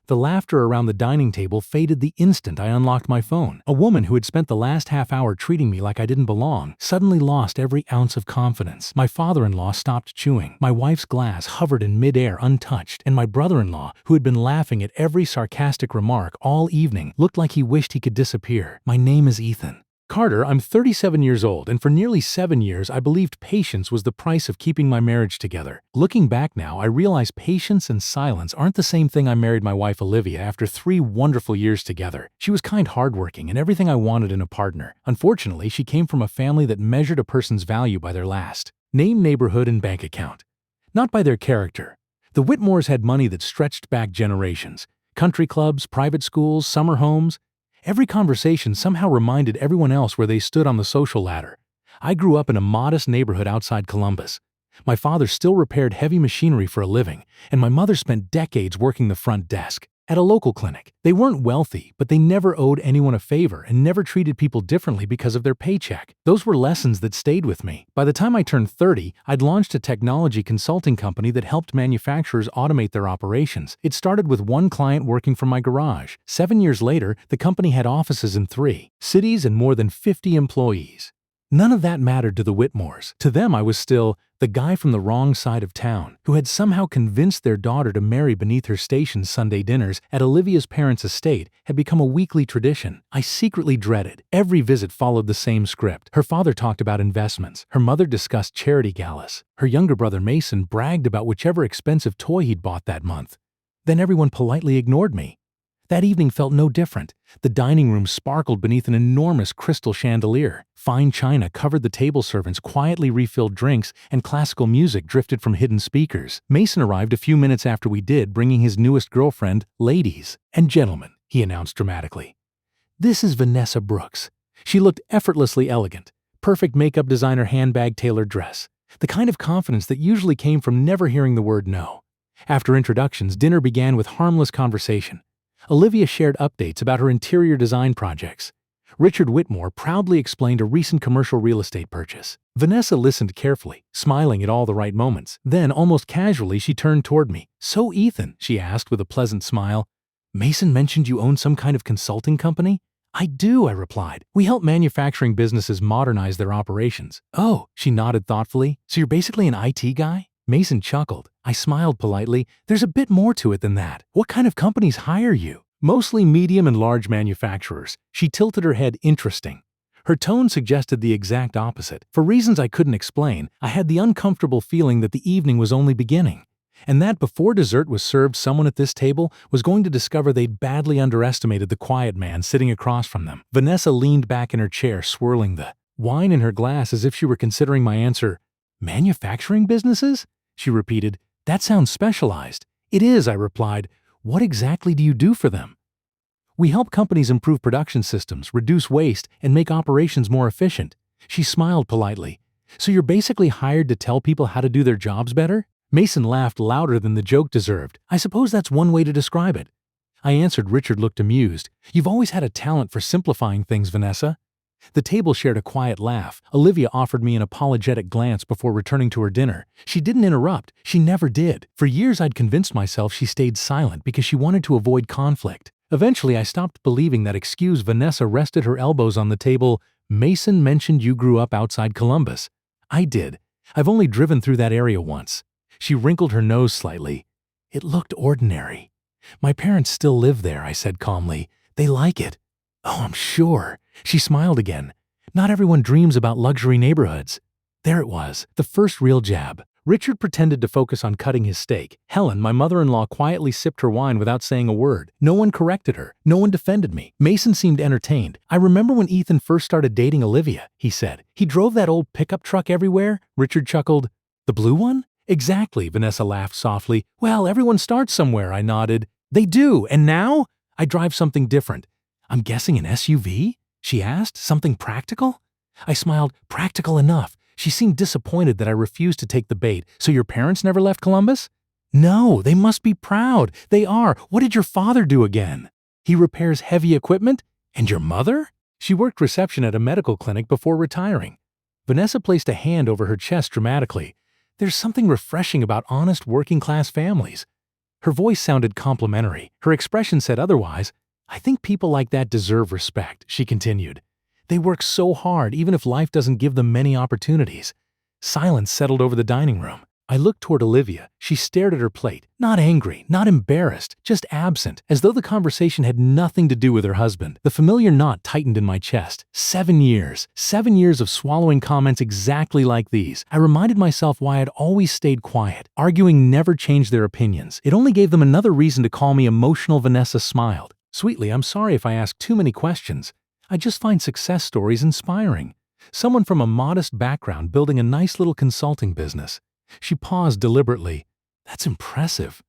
The laughter around the dining table faded the instant I unlocked my phone. A woman who had spent the last half hour treating me like I didn't belong suddenly lost every ounce of confidence. My father-in-law stopped chewing. My wife's glass hovered in midair untouched, and my brother-in-law, who had been laughing at every sarcastic remark all evening, looked like he wished he could disappear. My name is Ethan. Carter, I'm 37 years old, and for nearly 7 years I believed patience was the price of keeping my marriage together. Looking back now, I realize patience and silence aren't the same thing. I married my wife Olivia after 3 wonderful years together. She was kind, hardworking, and everything I wanted in a partner. Unfortunately, she came from a family that measured a person's value by their last name, neighborhood, and bank account, not by their character. The Whitmores had money that stretched back generations. Country clubs, private schools, summer homes. Every conversation somehow reminded everyone else where they stood on the social ladder. I grew up in a modest neighborhood outside Columbus. My father still repaired heavy machinery for a living, and my mother spent decades working the front desk at a local clinic. They weren't wealthy, but they never owed anyone a favor and never treated people differently because of their paycheck. Those were lessons that stayed with me. By the time I turned 30, I'd launched a technology consulting company that helped manufacturers automate their operations. It started with one client working from my garage. 7 years later, the company had offices in 3 cities and more than 50 employees. None of that mattered to the Whitmores. To them, I was still the guy from the wrong side of town who had somehow convinced their daughter to marry beneath her station. Sunday dinners at Olivia's parents' estate had become a weekly tradition I secretly dreaded. Every visit followed the same script. Her father talked about investments. Her mother discussed charity galas. Her younger brother Mason bragged about whichever expensive toy he'd bought that month. Then everyone politely ignored me. That evening felt no different. The dining room sparkled beneath an enormous crystal chandelier. Fine china covered the table, servants quietly refilled drinks, and classical music drifted from hidden speakers. Mason arrived a few minutes after we did, bringing his newest girlfriend. "Ladies and gentlemen," he announced dramatically, "this is Vanessa Brooks." She looked effortlessly elegant. Perfect makeup, designer handbag, tailored dress. The kind of confidence that usually came from never hearing the word no. After introductions, dinner began with harmless conversation. Olivia shared updates about her interior design projects. Richard Whitmore proudly explained a recent commercial real estate purchase. Vanessa listened carefully, smiling at all the right moments. Then, almost casually, she turned toward me. "So, Ethan," she asked with a pleasant smile, "Mason mentioned you own some kind of consulting company?" "I do," I replied. "We help manufacturing businesses modernize their operations." "Oh," she nodded thoughtfully. "So you're basically an IT guy?" Mason chuckled. I smiled politely. "There's a bit more to it than that. What kind of companies hire you?" "Mostly medium and large manufacturers." She tilted her head. "Interesting." Her tone suggested the exact opposite. For reasons I couldn't explain, I had the uncomfortable feeling that the evening was only beginning, and that before dessert was served, someone at this table was going to discover they'd badly underestimated the quiet man sitting across from them. Vanessa leaned back in her chair, swirling the wine in her glass as if she were considering my answer. "Manufacturing businesses?" she repeated. "That sounds specialized." "It is," I replied. "What exactly do you do for them?" "We help companies improve production systems, reduce waste, and make operations more efficient." She smiled politely. "So you're basically hired to tell people how to do their jobs better?" Mason laughed louder than the joke deserved. "I suppose that's one way to describe it." I answered. Richard looked amused. "You've always had a talent for simplifying things, Vanessa." The table shared a quiet laugh. Olivia offered me an apologetic glance before returning to her dinner. She didn't interrupt. She never did. For years I'd convinced myself she stayed silent because she wanted to avoid conflict. Eventually I stopped believing that excuse. Vanessa rested her elbows on the table. "Mason mentioned you grew up outside Columbus." "I did. I've only driven through that area once." She wrinkled her nose slightly. "It looked ordinary." "My parents still live there," I said calmly. "They like it." "Oh, I'm sure." She smiled again. "Not everyone dreams about luxury neighborhoods." There it was, the first real jab. Richard pretended to focus on cutting his steak. Helen, my mother-in-law, quietly sipped her wine without saying a word. No one corrected her. No one defended me. Mason seemed entertained. "I remember when Ethan first started dating Olivia," he said. "He drove that old pickup truck everywhere." Richard chuckled. "The blue one?" "Exactly," Vanessa laughed softly. "Well, everyone starts somewhere," I nodded. "They do, and now?" "I drive something different." "I'm guessing an SUV?" she asked. "Something practical?" I smiled. "Practical enough." She seemed disappointed that I refused to take the bait. "So your parents never left Columbus?" "No, they must be proud." "They are. What did your father do again?" "He repairs heavy equipment." "And your mother?" "She worked reception at a medical clinic before retiring." Vanessa placed a hand over her chest dramatically. "There's something refreshing about honest working-class families." Her voice sounded complimentary. Her expression said otherwise. "I think people like that deserve respect," she continued. "They work so hard even if life doesn't give them many opportunities." Silence settled over the dining room. I looked toward Olivia. She stared at her plate, not angry, not embarrassed, just absent, as though the conversation had nothing to do with her husband. The familiar knot tightened in my chest. 7 years. 7 years of swallowing comments exactly like these. I reminded myself why I'd always stayed quiet. Arguing never changed their opinions. It only gave them another reason to call me emotional. Vanessa smiled. "Sweetly, I'm sorry if I ask too many questions. I just find success stories inspiring. Someone from a modest background building a nice little consulting business." She paused deliberately. "That's impressive."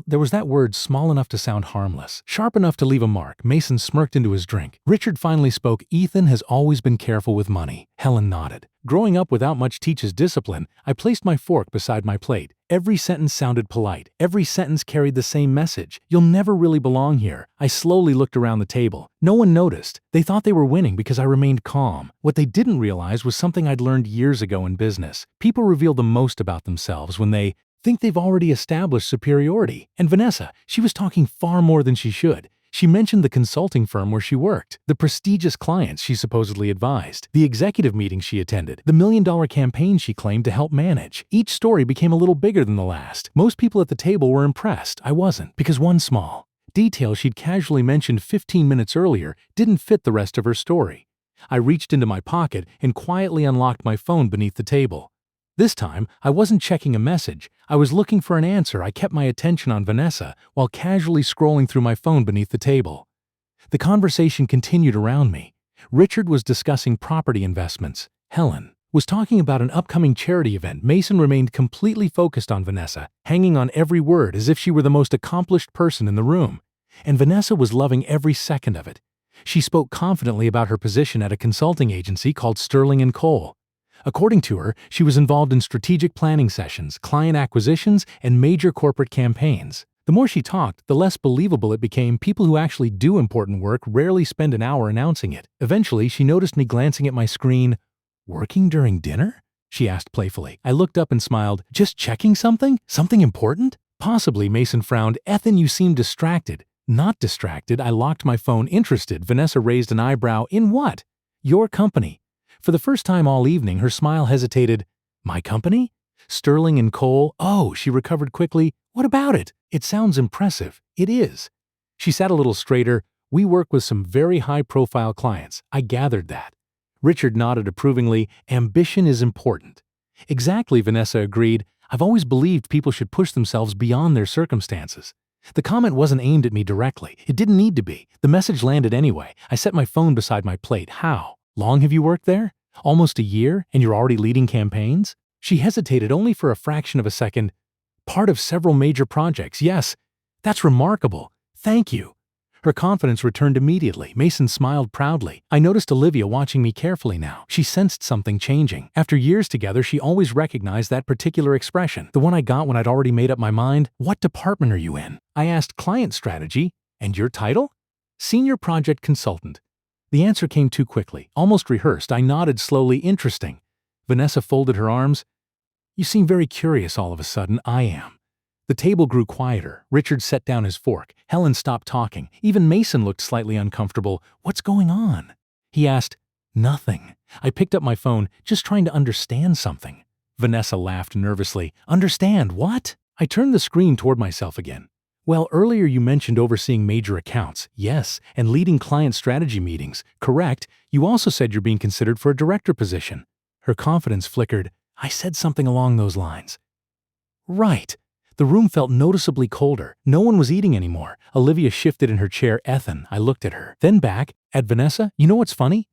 There was that word, small enough to sound harmless, sharp enough to leave a mark. Mason smirked into his drink. Richard finally spoke. "Ethan has always been careful with money." Helen nodded. "Growing up without much teaches discipline." I placed my fork beside my plate. Every sentence sounded polite. Every sentence carried the same message. "You'll never really belong here." I slowly looked around the table. No one noticed. They thought they were winning because I remained calm. What they didn't realize was something I'd learned years ago in business. People reveal the most about themselves when they think they've already established superiority. And Vanessa, she was talking far more than she should. She mentioned the consulting firm where she worked, the prestigious clients she supposedly advised, the executive meetings she attended, the million-dollar campaign she claimed to help manage. Each story became a little bigger than the last. Most people at the table were impressed. I wasn't, because one small detail she'd casually mentioned 15 minutes earlier didn't fit the rest of her story. I reached into my pocket and quietly unlocked my phone beneath the table. This time, I wasn't checking a message. I was looking for an answer. I kept my attention on Vanessa while casually scrolling through my phone beneath the table. The conversation continued around me. Richard was discussing property investments. Helen was talking about an upcoming charity event. Mason remained completely focused on Vanessa, hanging on every word as if she were the most accomplished person in the room. And Vanessa was loving every second of it. She spoke confidently about her position at a consulting agency called Sterling & Cole. According to her, she was involved in strategic planning sessions, client acquisitions, and major corporate campaigns. The more she talked, the less believable it became. People who actually do important work rarely spend an hour announcing it. Eventually, she noticed me glancing at my screen. "Working during dinner?" she asked playfully. I looked up and smiled. "Just checking something? Something important?" "Possibly," Mason frowned. "Ethan, you seem distracted." "Not distracted." I locked my phone. "Interested." Vanessa raised an eyebrow. "In what?" "Your company." For the first time all evening, her smile hesitated. "My company?" "Sterling & Cole." "Oh," she recovered quickly. "What about it?" "It sounds impressive." "It is." She sat a little straighter. "We work with some very high-profile clients." I gathered that. Richard nodded approvingly. "Ambition is important." "Exactly," Vanessa agreed. "I've always believed people should push themselves beyond their circumstances." The comment wasn't aimed at me directly. It didn't need to be. The message landed anyway. I set my phone beside my plate. "How long have you worked there?" "Almost a year, and you're already leading campaigns?" She hesitated only for a fraction of a second. "Part of several major projects, yes." "That's remarkable. Thank you." Her confidence returned immediately. Mason smiled proudly. I noticed Olivia watching me carefully now. She sensed something changing. After years together, she always recognized that particular expression, the one I got when I'd already made up my mind. "What department are you in?" I asked. "Client strategy." "And your title?" "Senior project consultant." The answer came too quickly, almost rehearsed. I nodded slowly. "Interesting." Vanessa folded her arms. "You seem very curious all of a sudden." "I am." The table grew quieter. Richard set down his fork. Helen stopped talking. Even Mason looked slightly uncomfortable. "What's going on?" he asked. "Nothing." I picked up my phone, just trying to understand something. Vanessa laughed nervously. "Understand what?" I turned the screen toward myself again. "Well, earlier you mentioned overseeing major accounts." "Yes, and leading client strategy meetings." "Correct. You also said you're being considered for a director position." Her confidence flickered. "I said something along those lines." "Right." The room felt noticeably colder. No one was eating anymore. Olivia shifted in her chair. "Ethan." I looked at her, then back at Vanessa. "You know what's funny?"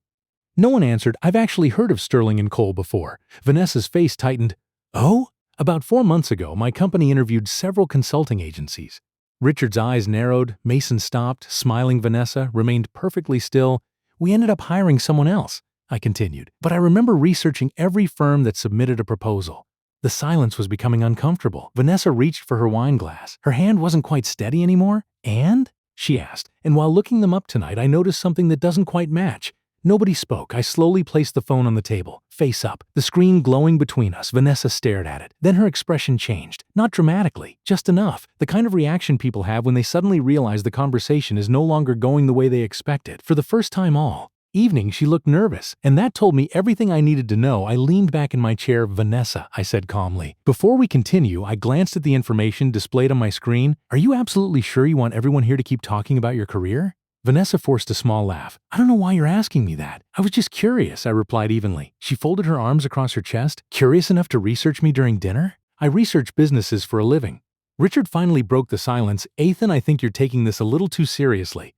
No one answered. "I've actually heard of Sterling & Cole before." Vanessa's face tightened. "Oh?" "About 4 months ago, my company interviewed several consulting agencies." Richard's eyes narrowed. Mason stopped, smiling. Vanessa remained perfectly still. "We ended up hiring someone else," I continued. "But I remember researching every firm that submitted a proposal." The silence was becoming uncomfortable. Vanessa reached for her wine glass. Her hand wasn't quite steady anymore. "And?" she asked. "And while looking them up tonight, I noticed something that doesn't quite match." Nobody spoke. I slowly placed the phone on the table, face up, the screen glowing between us. Vanessa stared at it. Then her expression changed. Not dramatically, just enough. The kind of reaction people have when they suddenly realize the conversation is no longer going the way they expected. For the first time all evening, she looked nervous, and that told me everything I needed to know. I leaned back in my chair. "Vanessa," I said calmly. "Before we continue," I glanced at the information displayed on my screen. "Are you absolutely sure you want everyone here to keep talking about your career?" Vanessa forced a small laugh. "I don't know why you're asking me that. I was just curious," I replied evenly. She folded her arms across her chest. "Curious enough to research me during dinner?" "I research businesses for a living." Richard finally broke the silence. "Ethan, I think you're taking this a little too seriously."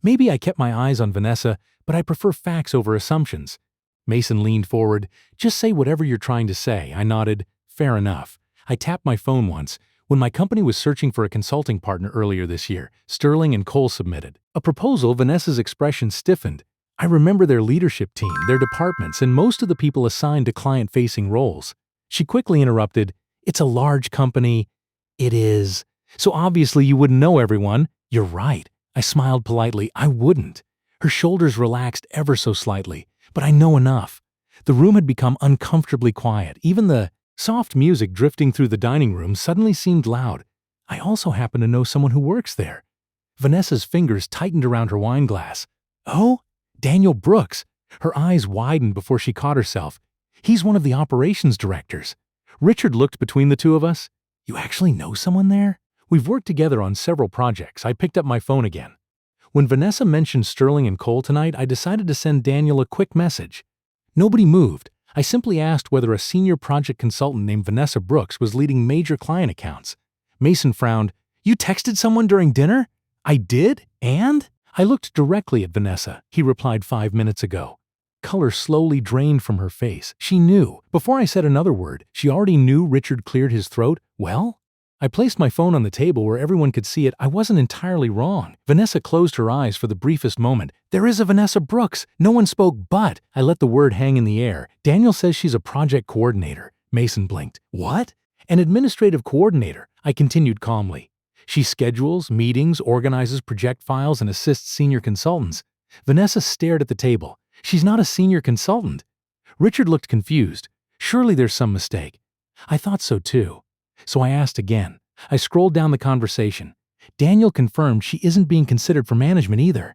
Maybe I kept my eyes on Vanessa, but I prefer facts over assumptions. Mason leaned forward. "Just say whatever you're trying to say." I nodded. "Fair enough." I tapped my phone once. When my company was searching for a consulting partner earlier this year, Sterling and Cole submitted a proposal. Vanessa's expression stiffened. "I remember their leadership team, their departments, and most of the people assigned to client-facing roles." She quickly interrupted. "It's a large company." "It is. So obviously you wouldn't know everyone." "You're right." I smiled politely. "I wouldn't." Her shoulders relaxed ever so slightly. "But I know enough." The room had become uncomfortably quiet. Even the soft music drifting through the dining room suddenly seemed loud. "I also happen to know someone who works there." Vanessa's fingers tightened around her wine glass. "Oh? Daniel Brooks." Her eyes widened before she caught herself. "He's one of the operations directors." Richard looked between the two of us. "You actually know someone there?" "We've worked together on several projects." I picked up my phone again. When Vanessa mentioned Sterling and Cole tonight, I decided to send Daniel a quick message. Nobody moved. I simply asked whether a senior project consultant named Vanessa Brooks was leading major client accounts. Mason frowned. "You texted someone during dinner?" "I did? And?" I looked directly at Vanessa. "He replied 5 minutes ago." Color slowly drained from her face. She knew. Before I said another word, she already knew. Richard cleared his throat. "Well?" I placed my phone on the table where everyone could see it. I wasn't entirely wrong. Vanessa closed her eyes for the briefest moment. "There is a Vanessa Brooks." No one spoke, but I let the word hang in the air. "Daniel says she's a project coordinator." Mason blinked. "What?" "An administrative coordinator," I continued calmly. "She schedules meetings, organizes project files, and assists senior consultants." Vanessa stared at the table. "She's not a senior consultant." Richard looked confused. "Surely there's some mistake." I thought so too. So I asked again. I scrolled down the conversation. Daniel confirmed she isn't being considered for management either.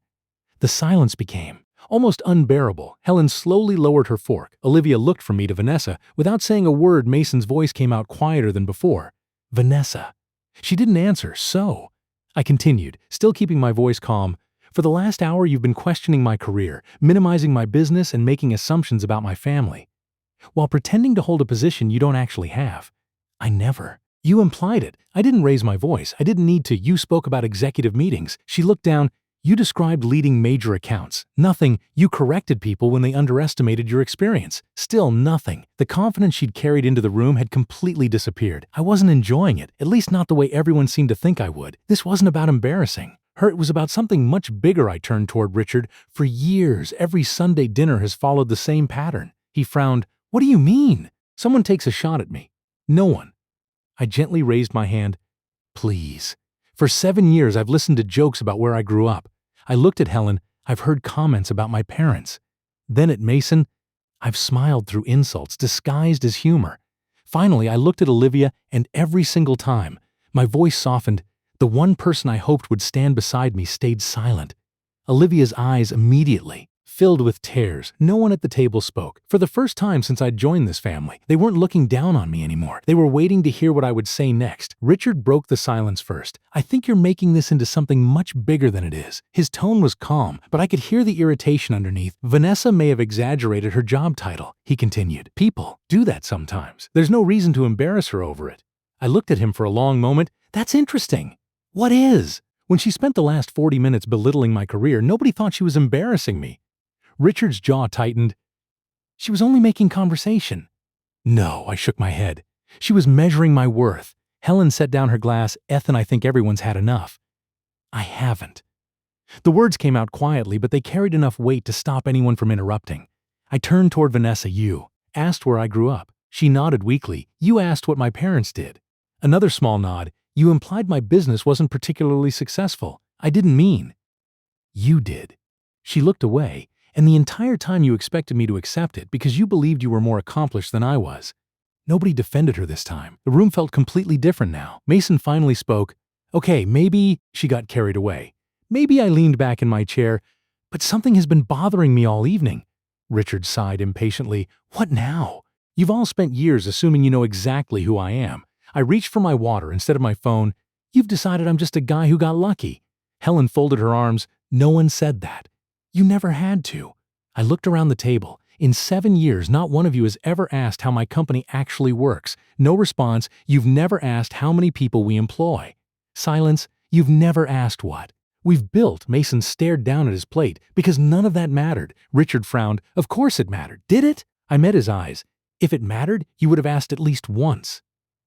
The silence became almost unbearable. Helen slowly lowered her fork. Olivia looked from me to Vanessa. Without saying a word, Mason's voice came out quieter than before. "Vanessa." She didn't answer, so I continued, still keeping my voice calm. "For the last hour you've been questioning my career, minimizing my business, and making assumptions about my family, while pretending to hold a position you don't actually have." "I never." "You implied it." I didn't raise my voice. I didn't need to. "You spoke about executive meetings." She looked down. "You described leading major accounts." "Nothing." "You corrected people when they underestimated your experience." Still nothing. The confidence she'd carried into the room had completely disappeared. I wasn't enjoying it, at least not the way everyone seemed to think I would. This wasn't about embarrassing her. It was about something much bigger. I turned toward Richard. "For years, every Sunday dinner has followed the same pattern." He frowned. "What do you mean?" "Someone takes a shot at me." "No one." I gently raised my hand. "Please. For 7 years I've listened to jokes about where I grew up." I looked at Helen. "I've heard comments about my parents." Then at Mason. "I've smiled through insults disguised as humor." Finally I looked at Olivia, and every single time, my voice softened. The one person I hoped would stand beside me stayed silent. Olivia's eyes immediately filled with tears. No one at the table spoke. For the first time since I'd joined this family, they weren't looking down on me anymore. They were waiting to hear what I would say next. Richard broke the silence first. "I think you're making this into something much bigger than it is." His tone was calm, but I could hear the irritation underneath. "Vanessa may have exaggerated her job title," he continued. "People do that sometimes. There's no reason to embarrass her over it." I looked at him for a long moment. "That's interesting." "What is?" "When she spent the last 40 minutes belittling my career, nobody thought she was embarrassing me." Richard's jaw tightened. "She was only making conversation." "No," I shook my head. "She was measuring my worth." Helen set down her glass. "Ethan, I think everyone's had enough." "I haven't." The words came out quietly, but they carried enough weight to stop anyone from interrupting. I turned toward Vanessa. "You asked where I grew up." She nodded weakly. "You asked what my parents did." Another small nod. "You implied my business wasn't particularly successful." "I didn't mean." "You did." She looked away. And the entire time you expected me to accept it because you believed you were more accomplished than I was. Nobody defended her this time. The room felt completely different now. Mason finally spoke. Okay, maybe she got carried away. Maybe I leaned back in my chair, but something has been bothering me all evening. Richard sighed impatiently. What now? You've all spent years assuming you know exactly who I am. I reached for my water instead of my phone. You've decided I'm just a guy who got lucky. Helen folded her arms. No one said that. You never had to. I looked around the table. In 7 years, not one of you has ever asked how my company actually works. No response. You've never asked how many people we employ. Silence. You've never asked what. We've built. Mason stared down at his plate. Because none of that mattered. Richard frowned. Of course it mattered. Did it? I met his eyes. If it mattered, you would have asked at least once.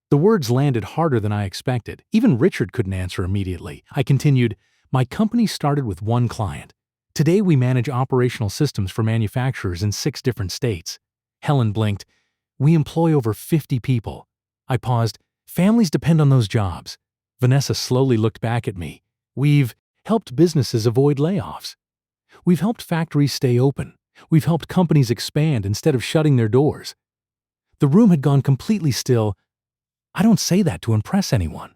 The words landed harder than I expected. Even Richard couldn't answer immediately. I continued, my company started with one client. Today we manage operational systems for manufacturers in 6 different states. Helen blinked. We employ over 50 people. I paused. Families depend on those jobs. Vanessa slowly looked back at me. We've helped businesses avoid layoffs. We've helped factories stay open. We've helped companies expand instead of shutting their doors. The room had gone completely still. I don't say that to impress anyone.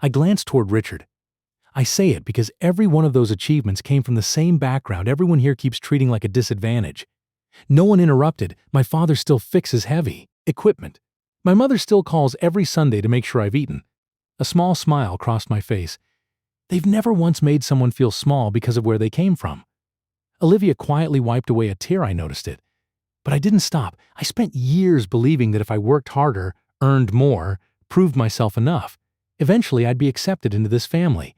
I glanced toward Richard. I say it because every one of those achievements came from the same background everyone here keeps treating like a disadvantage. No one interrupted. My father still fixes heavy equipment. My mother still calls every Sunday to make sure I've eaten. A small smile crossed my face. They've never once made someone feel small because of where they came from. Olivia quietly wiped away a tear. I noticed it. But I didn't stop. I spent years believing that if I worked harder, earned more, proved myself enough, eventually I'd be accepted into this family.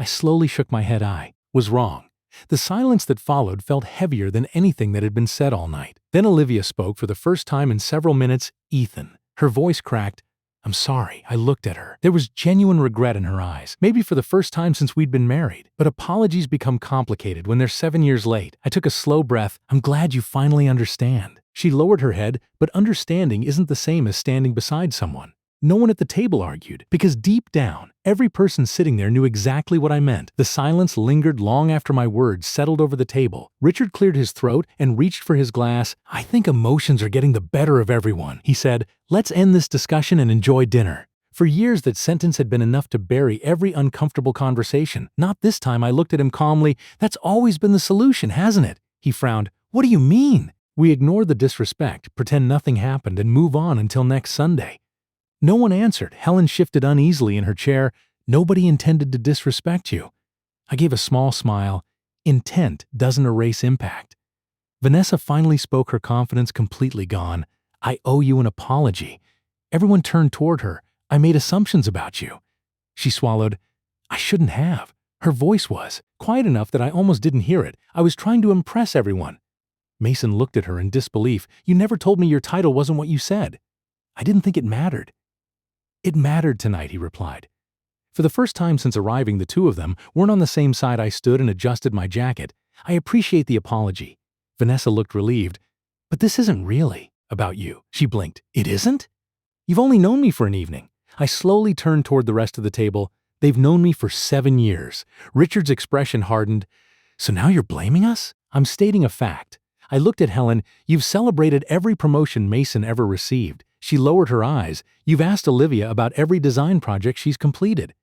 I slowly shook my head. I was wrong. The silence that followed felt heavier than anything that had been said all night. Then Olivia spoke for the first time in several minutes. Ethan. Her voice cracked. I'm sorry. I looked at her. There was genuine regret in her eyes, maybe for the first time since we'd been married. But apologies become complicated when they're 7 years late. I took a slow breath. I'm glad you finally understand. She lowered her head, but understanding isn't the same as standing beside someone. No one at the table argued, because deep down, every person sitting there knew exactly what I meant. The silence lingered long after my words settled over the table. Richard cleared his throat and reached for his glass. I think emotions are getting the better of everyone, he said. Let's end this discussion and enjoy dinner. For years, that sentence had been enough to bury every uncomfortable conversation. Not this time. I looked at him calmly. That's always been the solution, hasn't it? He frowned. What do you mean? We ignore the disrespect, pretend nothing happened, and move on until next Sunday. No one answered. Helen shifted uneasily in her chair. Nobody intended to disrespect you. I gave a small smile. Intent doesn't erase impact. Vanessa finally spoke, her confidence completely gone. I owe you an apology. Everyone turned toward her. I made assumptions about you. She swallowed. I shouldn't have. Her voice was quiet enough that I almost didn't hear it. I was trying to impress everyone. Mason looked at her in disbelief. You never told me your title wasn't what you said. I didn't think it mattered. It mattered tonight, he replied. For the first time since arriving, the two of them weren't on the same side. I stood and adjusted my jacket. I appreciate the apology. Vanessa looked relieved. But this isn't really about you. She blinked. It isn't? You've only known me for an evening. I slowly turned toward the rest of the table. They've known me for 7 years. Richard's expression hardened. So now you're blaming us? I'm stating a fact. I looked at Helen. You've celebrated every promotion Mason ever received. She lowered her eyes. You've asked Olivia about every design project she's completed.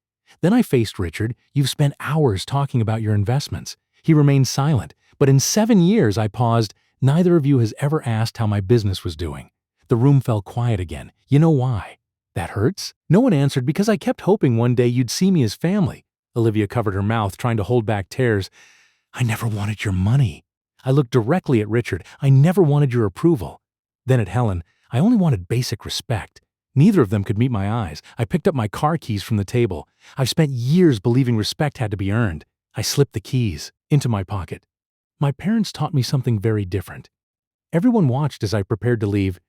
Then I faced Richard. You've spent hours talking about your investments. He remained silent. But in 7 years, I paused. Neither of you has ever asked how my business was doing. The room fell quiet again. You know why? That hurts? No one answered because I kept hoping one day you'd see me as family. Olivia covered her mouth, trying to hold back tears. I never wanted your money. I looked directly at Richard. I never wanted your approval. Then at Helen. I only wanted basic respect. Neither of them could meet my eyes. I picked up my car keys from the table. I've spent years believing respect had to be earned. I slipped the keys into my pocket. My parents taught me something very different. Everyone watched as I prepared to leave.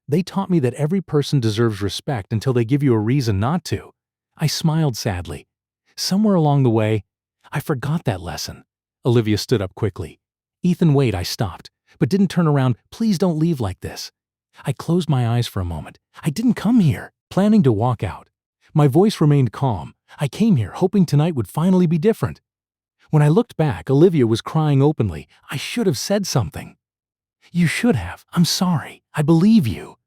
They taught me that every person deserves respect until they give you a reason not to. I smiled sadly. Somewhere along the way, I forgot that lesson. Olivia stood up quickly. Ethan, wait, I stopped, but didn't turn around. Please don't leave like this. I closed my eyes for a moment. I didn't come here planning to walk out. My voice remained calm. I came here hoping tonight would finally be different. When I looked back, Olivia was crying openly. I should have said something. You should have. I'm sorry. I believe you.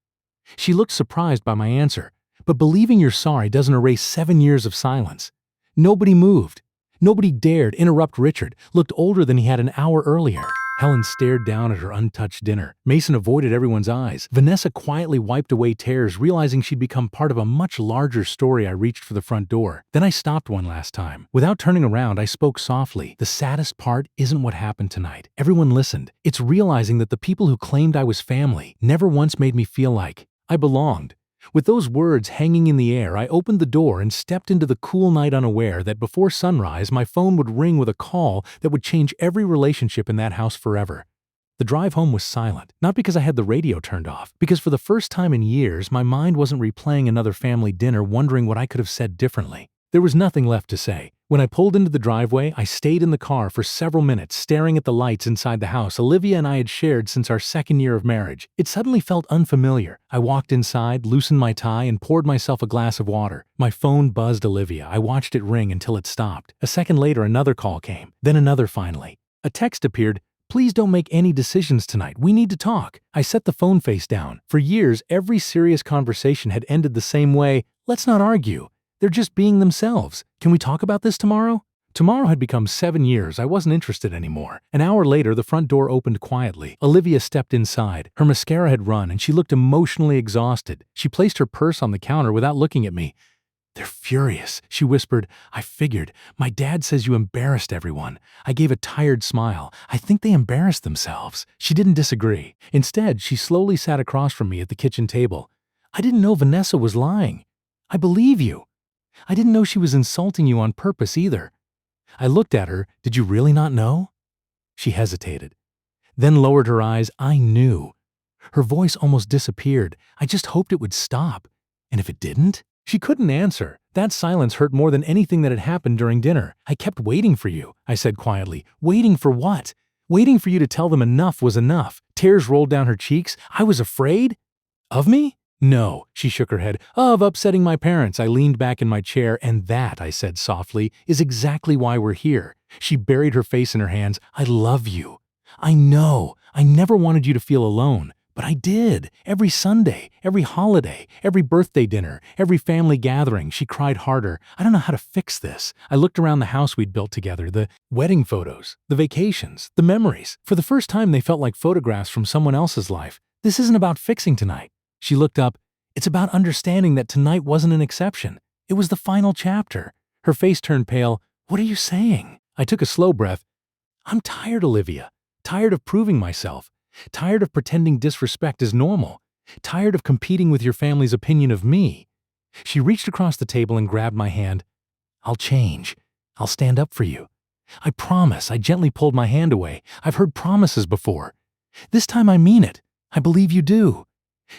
She looked surprised by my answer, but believing you're sorry doesn't erase 7 years of silence. Nobody moved. Nobody dared interrupt Richard, looked older than he had an hour earlier. Helen stared down at her untouched dinner. Mason avoided everyone's eyes. Vanessa quietly wiped away tears, realizing she'd become part of a much larger story. I reached for the front door. Then I stopped one last time. Without turning around, I spoke softly. The saddest part isn't what happened tonight. Everyone listened. It's realizing that the people who claimed I was family never once made me feel like I belonged. With those words hanging in the air, I opened the door and stepped into the cool night, unaware that before sunrise my phone would ring with a call that would change every relationship in that house forever. The drive home was silent, not because I had the radio turned off, because for the first time in years my mind wasn't replaying another family dinner wondering what I could have said differently. There was nothing left to say. When I pulled into the driveway, I stayed in the car for several minutes staring at the lights inside the house Olivia and I had shared since our 2nd year of marriage. It suddenly felt unfamiliar. I walked inside, loosened my tie, and poured myself a glass of water. My phone buzzed Olivia. I watched it ring until it stopped. A second later, another call came, then another finally. A text appeared. Please don't make any decisions tonight. We need to talk. I set the phone face down. For years, every serious conversation had ended the same way. Let's not argue. They're just being themselves. Can we talk about this tomorrow? Tomorrow had become 7 years. I wasn't interested anymore. An hour later, the front door opened quietly. Olivia stepped inside. Her mascara had run and she looked emotionally exhausted. She placed her purse on the counter without looking at me. They're furious, she whispered. I figured. My dad says you embarrassed everyone. I gave a tired smile. I think they embarrassed themselves. She didn't disagree. Instead, she slowly sat across from me at the kitchen table. I didn't know Vanessa was lying. I believe you. I didn't know she was insulting you on purpose either. I looked at her. Did you really not know? She hesitated, then lowered her eyes. I knew. Her voice almost disappeared. I just hoped it would stop. And if it didn't? She couldn't answer. That silence hurt more than anything that had happened during dinner. I kept waiting for you, I said quietly. Waiting for what? Waiting for you to tell them enough was enough. Tears rolled down her cheeks. I was afraid? Of me? No, she shook her head. Of upsetting my parents. I leaned back in my chair. And that, I said softly, is exactly why we're here. She buried her face in her hands. I love you. I know. I never wanted you to feel alone. But I did. Every Sunday, every holiday, every birthday dinner, every family gathering. She cried harder. I don't know how to fix this. I looked around the house we'd built together, the wedding photos, the vacations, the memories. For the first time, they felt like photographs from someone else's life. This isn't about fixing tonight. She looked up. It's about understanding that tonight wasn't an exception. It was the final chapter. Her face turned pale. What are you saying? I took a slow breath. I'm tired, Olivia. Tired of proving myself. Tired of pretending disrespect is normal. Tired of competing with your family's opinion of me. She reached across the table and grabbed my hand. I'll change. I'll stand up for you. I promise. I gently pulled my hand away. I've heard promises before. This time I mean it. I believe you do.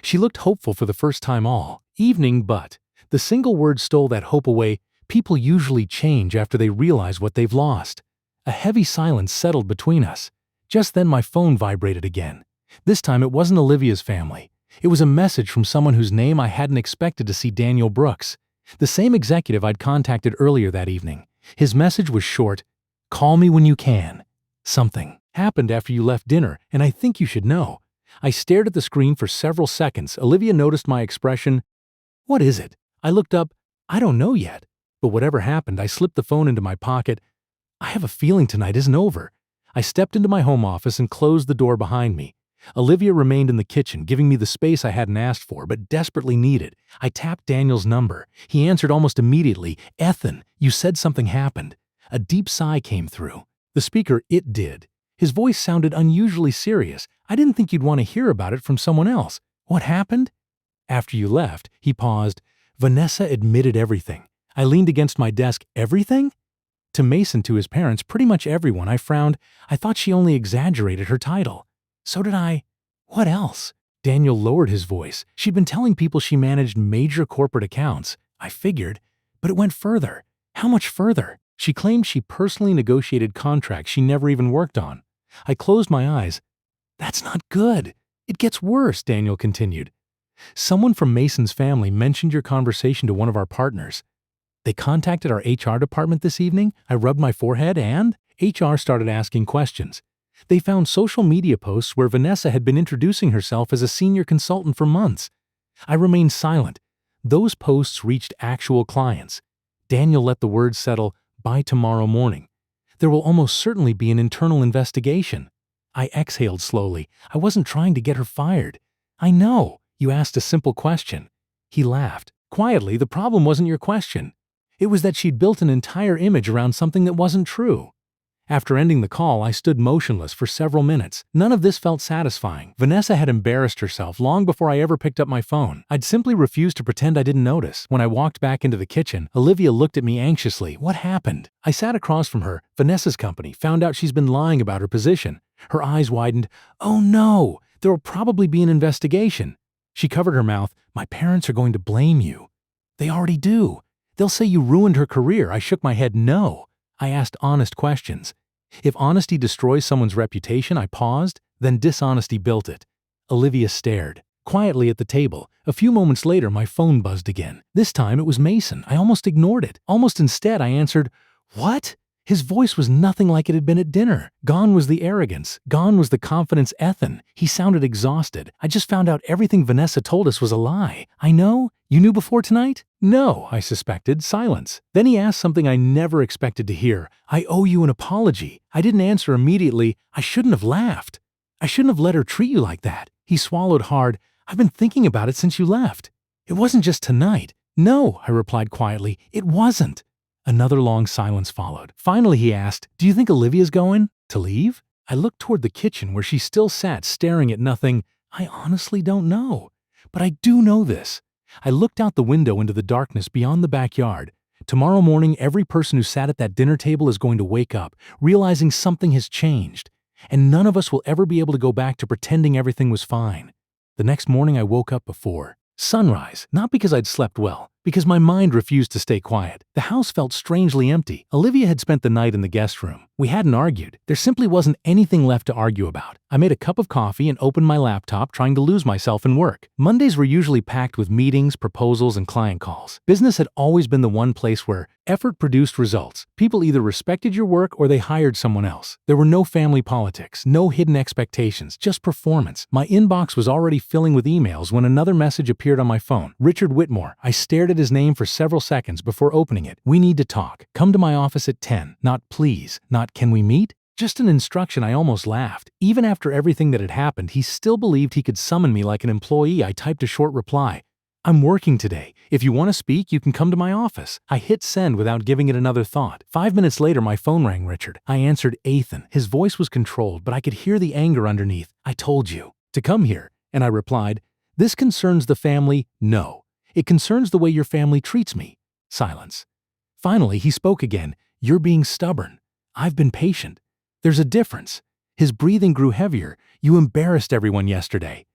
She looked hopeful for the first time all evening, but the single word stole that hope away. People usually change after they realize what they've lost. A heavy silence settled between us. Just then my phone vibrated again. This time it wasn't Olivia's family. It was a message from someone whose name I hadn't expected to see. Daniel Brooks, the same executive I'd contacted earlier that evening. His message was short. Call me when you can. Something happened after you left dinner, and I think you should know. I stared at the screen for several seconds. Olivia noticed my expression. What is it? I looked up. I don't know yet. But whatever happened, I slipped the phone into my pocket. I have a feeling tonight isn't over. I stepped into my home office and closed the door behind me. Olivia remained in the kitchen, giving me the space I hadn't asked for, but desperately needed. I tapped Daniel's number. He answered almost immediately. Ethan, you said something happened. A deep sigh came through. The speaker, it did. His voice sounded unusually serious. I didn't think you'd want to hear about it from someone else. What happened? After you left, he paused. Vanessa admitted everything. I leaned against my desk. Everything? To Mason, to his parents, pretty much everyone. I frowned. I thought she only exaggerated her title. So did I. What else? Daniel lowered his voice. She'd been telling people she managed major corporate accounts. I figured. But it went further. How much further? She claimed she personally negotiated contracts she never even worked on. I closed my eyes. That's not good. It gets worse, Daniel continued. Someone from Mason's family mentioned your conversation to one of our partners. They contacted our HR department this evening. I rubbed my forehead and HR started asking questions. They found social media posts where Vanessa had been introducing herself as a senior consultant for months. I remained silent. Those posts reached actual clients. Daniel let the words settle, by tomorrow morning. There will almost certainly be an internal investigation. I exhaled slowly. I wasn't trying to get her fired. I know. You asked a simple question. He laughed. Quietly, the problem wasn't your question. It was that she'd built an entire image around something that wasn't true. After ending the call, I stood motionless for several minutes. None of this felt satisfying. Vanessa had embarrassed herself long before I ever picked up my phone. I'd simply refused to pretend I didn't notice. When I walked back into the kitchen, Olivia looked at me anxiously. What happened? I sat across from her. Vanessa's company found out she's been lying about her position. Her eyes widened. Oh no, there will probably be an investigation. She covered her mouth. My parents are going to blame you. They already do. They'll say you ruined her career. I shook my head. No. I asked honest questions. If honesty destroys someone's reputation, I paused, then dishonesty built it. Olivia stared. Quietly at the table. A few moments later, my phone buzzed again. This time it was Mason. I almost ignored it. Almost instead, I answered, "What?" His voice was nothing like it had been at dinner. Gone was the arrogance. Gone was the confidence. Ethan. He sounded exhausted. I just found out everything Vanessa told us was a lie. I know. You knew before tonight? No, I suspected. Silence. Then he asked something I never expected to hear. I owe you an apology. I didn't answer immediately. I shouldn't have laughed. I shouldn't have let her treat you like that. He swallowed hard. I've been thinking about it since you left. It wasn't just tonight. No, I replied quietly. It wasn't. Another long silence followed. Finally, he asked, "Do you think Olivia's going to leave?" I looked toward the kitchen where she still sat staring at nothing. I honestly don't know. But I do know this. I looked out the window into the darkness beyond the backyard. Tomorrow morning, every person who sat at that dinner table is going to wake up, realizing something has changed. And none of us will ever be able to go back to pretending everything was fine. The next morning, I woke up before sunrise, not because I'd slept well, because my mind refused to stay quiet. The house felt strangely empty. Olivia had spent the night in the guest room. We hadn't argued. There simply wasn't anything left to argue about. I made a cup of coffee and opened my laptop, trying to lose myself in work. Mondays were usually packed with meetings, proposals, and client calls. Business had always been the one place where effort produced results. People either respected your work or they hired someone else. There were no family politics, no hidden expectations, just performance. My inbox was already filling with emails when another message appeared on my phone. Richard Whitmore. I stared at his name for several seconds before opening it. We need to talk. Come to my office at 10. Not please. Not can we meet? Just an instruction. I almost laughed. Even after everything that had happened, he still believed he could summon me like an employee. I typed a short reply. I'm working today. If you want to speak, you can come to my office. I hit send without giving it another thought. 5 minutes later, my phone rang. Richard. I answered. Ethan. His voice was controlled, but I could hear the anger underneath. I told you to come here. And I replied, this concerns the family. No. It concerns the way your family treats me. Silence. Finally, he spoke again. You're being stubborn. I've been patient. There's a difference. His breathing grew heavier. You embarrassed everyone yesterday.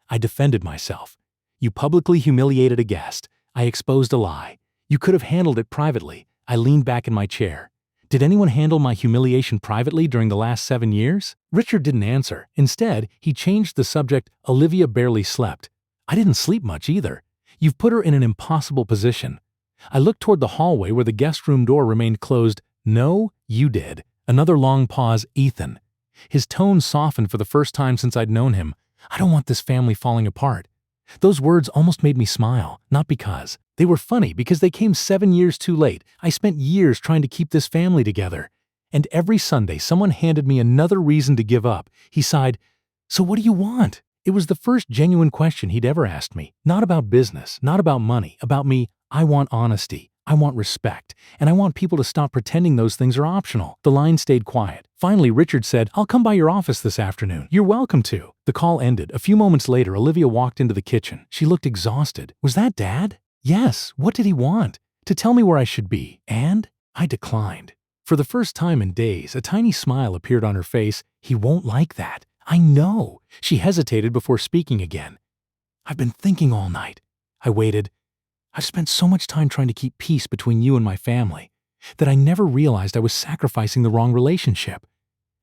I defended myself. You publicly humiliated a guest. I exposed a lie. You could have handled it privately. I leaned back in my chair. Did anyone handle my humiliation privately during the last 7 years? Richard didn't answer. Instead, he changed the subject. Olivia barely slept. I didn't sleep much either. You've put her in an impossible position. I looked toward the hallway where the guest room door remained closed. No, you did. Another long pause. Ethan. His tone softened for the first time since I'd known him. I don't want this family falling apart. Those words almost made me smile, not because. They were funny because they came 7 years too late. I spent years trying to keep this family together. And every Sunday, someone handed me another reason to give up. He sighed, so what do you want? It was the first genuine question he'd ever asked me. Not about business, not about money, about me. I want honesty. I want respect. And I want people to stop pretending those things are optional. The line stayed quiet. Finally, Richard said, I'll come by your office this afternoon. You're welcome to. The call ended. A few moments later, Olivia walked into the kitchen. She looked exhausted. Was that Dad? Yes. What did he want? To tell me where I should be. And I declined. For the first time in days, a tiny smile appeared on her face. He won't like that. I know. She hesitated before speaking again. I've been thinking all night. I waited. I've spent so much time trying to keep peace between you and my family that I never realized I was sacrificing the wrong relationship.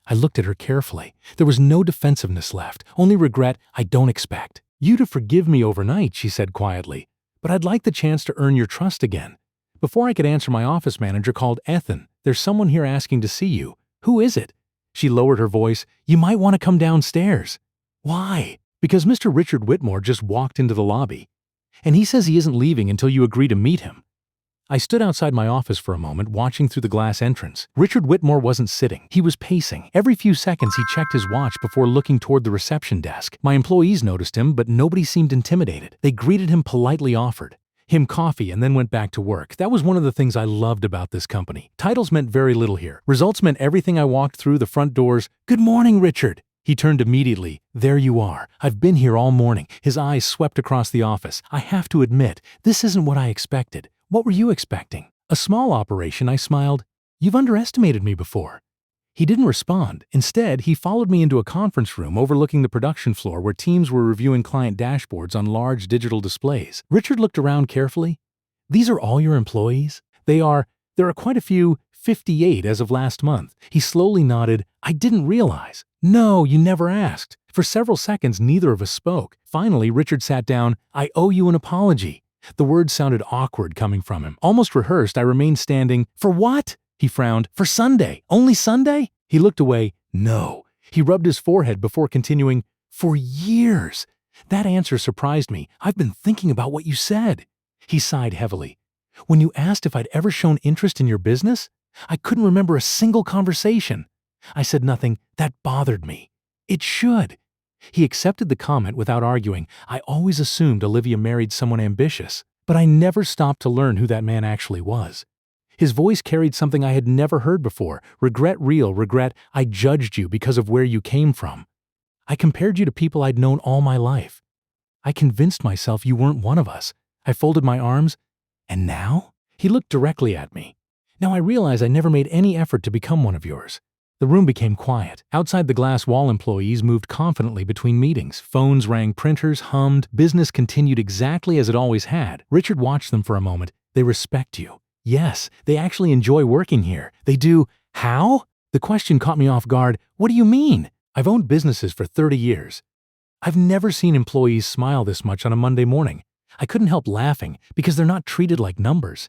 I looked at her carefully. There was no defensiveness left, only regret. I don't expect you to forgive me overnight, she said quietly, but I'd like the chance to earn your trust again. Before I could answer, my office manager called, "Ethan, there's someone here asking to see you." "Who is it?" She lowered her voice. "You might want to come downstairs." "Why?" "Because Mr. Richard Whitmore just walked into the lobby. And he says he isn't leaving until you agree to meet him." I stood outside my office for a moment, watching through the glass entrance. Richard Whitmore wasn't sitting. He was pacing. Every few seconds he checked his watch before looking toward the reception desk. My employees noticed him, but nobody seemed intimidated. They greeted him, politely offered him coffee, and then went back to work. That was one of the things I loved about this company. Titles meant very little here. Results meant everything. I walked through the front doors. "Good morning, Richard." He turned immediately. "There you are. I've been here all morning." His eyes swept across the office. "I have to admit, this isn't what I expected." "What were you expecting?" "A small operation," I smiled. "You've underestimated me before." He didn't respond. Instead, he followed me into a conference room overlooking the production floor where teams were reviewing client dashboards on large digital displays. Richard looked around carefully. "These are all your employees?" "They are. There are quite a few, 58 as of last month." He slowly nodded. "I didn't realize." "No, you never asked." For several seconds, neither of us spoke. Finally, Richard sat down. "I owe you an apology." The words sounded awkward coming from him. Almost rehearsed, I remained standing. "For what?" He frowned. "For Sunday. Only Sunday?" He looked away. "No." He rubbed his forehead before continuing. "For years." That answer surprised me. "I've been thinking about what you said." He sighed heavily. "When you asked if I'd ever shown interest in your business, I couldn't remember a single conversation." I said nothing. That bothered me. "It should." He accepted the comment without arguing. "I always assumed Olivia married someone ambitious, but I never stopped to learn who that man actually was." His voice carried something I had never heard before. Regret, real regret. "I judged you because of where you came from. I compared you to people I'd known all my life. I convinced myself you weren't one of us." I folded my arms. "And now?" He looked directly at me. "Now I realize I never made any effort to become one of yours." The room became quiet. Outside the glass wall, employees moved confidently between meetings. Phones rang, printers hummed. Business continued exactly as it always had. Richard watched them for a moment. "They respect you." "Yes, they actually enjoy working here." "They do." "How?" The question caught me off guard. "What do you mean?" "I've owned businesses for 30 years. I've never seen employees smile this much on a Monday morning." I couldn't help laughing because they're not treated like numbers.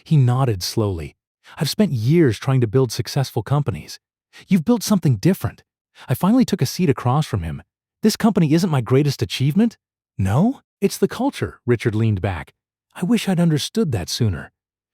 He nodded slowly. "I've spent years trying to build successful companies. You've built something different." I finally took a seat across from him. "This company isn't my greatest achievement?" "No, it's the culture." Richard leaned back. "I wish I'd understood that sooner."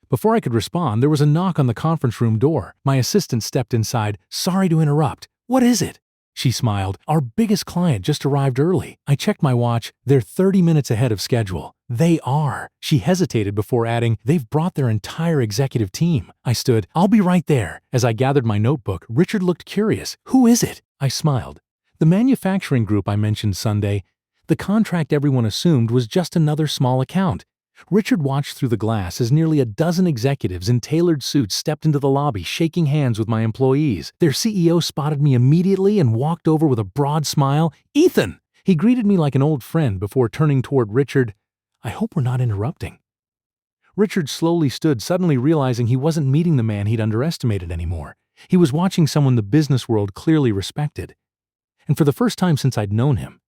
Before I could respond, there was a knock on the conference room door. My assistant stepped inside. "Sorry to interrupt." "What is it?" She smiled. "Our biggest client just arrived early." I checked my watch. "They're 30 minutes ahead of schedule." "They are." She hesitated before adding, "They've brought their entire executive team." I stood. "I'll be right there." As I gathered my notebook, Richard looked curious. "Who is it?" I smiled. "The manufacturing group I mentioned Sunday. The contract everyone assumed was just another small account." Richard watched through the glass as nearly a dozen executives in tailored suits stepped into the lobby, shaking hands with my employees. Their CEO spotted me immediately and walked over with a broad smile. "Ethan!" He greeted me like an old friend before turning toward Richard. "I hope we're not interrupting." Richard slowly stood, suddenly realizing he wasn't meeting the man he'd underestimated anymore. He was watching someone the business world clearly respected. And for the first time since I'd known him,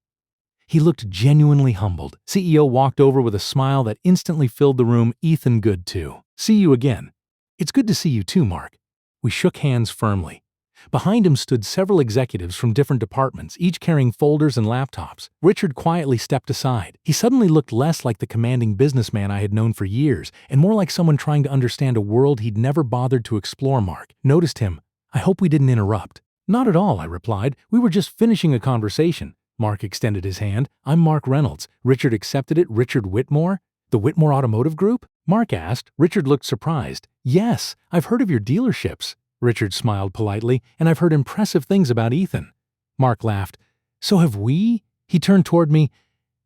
he looked genuinely humbled. CEO walked over with a smile that instantly filled the room. "Ethan, good too. See you again." "It's good to see you too, Mark." We shook hands firmly. Behind him stood several executives from different departments, each carrying folders and laptops. Richard quietly stepped aside. He suddenly looked less like the commanding businessman I had known for years, and more like someone trying to understand a world he'd never bothered to explore. Mark noticed him. "I hope we didn't interrupt." "Not at all," I replied. "We were just finishing a conversation." Mark extended his hand. "I'm Mark Reynolds." Richard accepted it. "Richard Whitmore? The Whitmore Automotive Group?" Mark asked. Richard looked surprised. "Yes, I've heard of your dealerships." Richard smiled politely. "And I've heard impressive things about Ethan." Mark laughed. "So have we?" He turned toward me.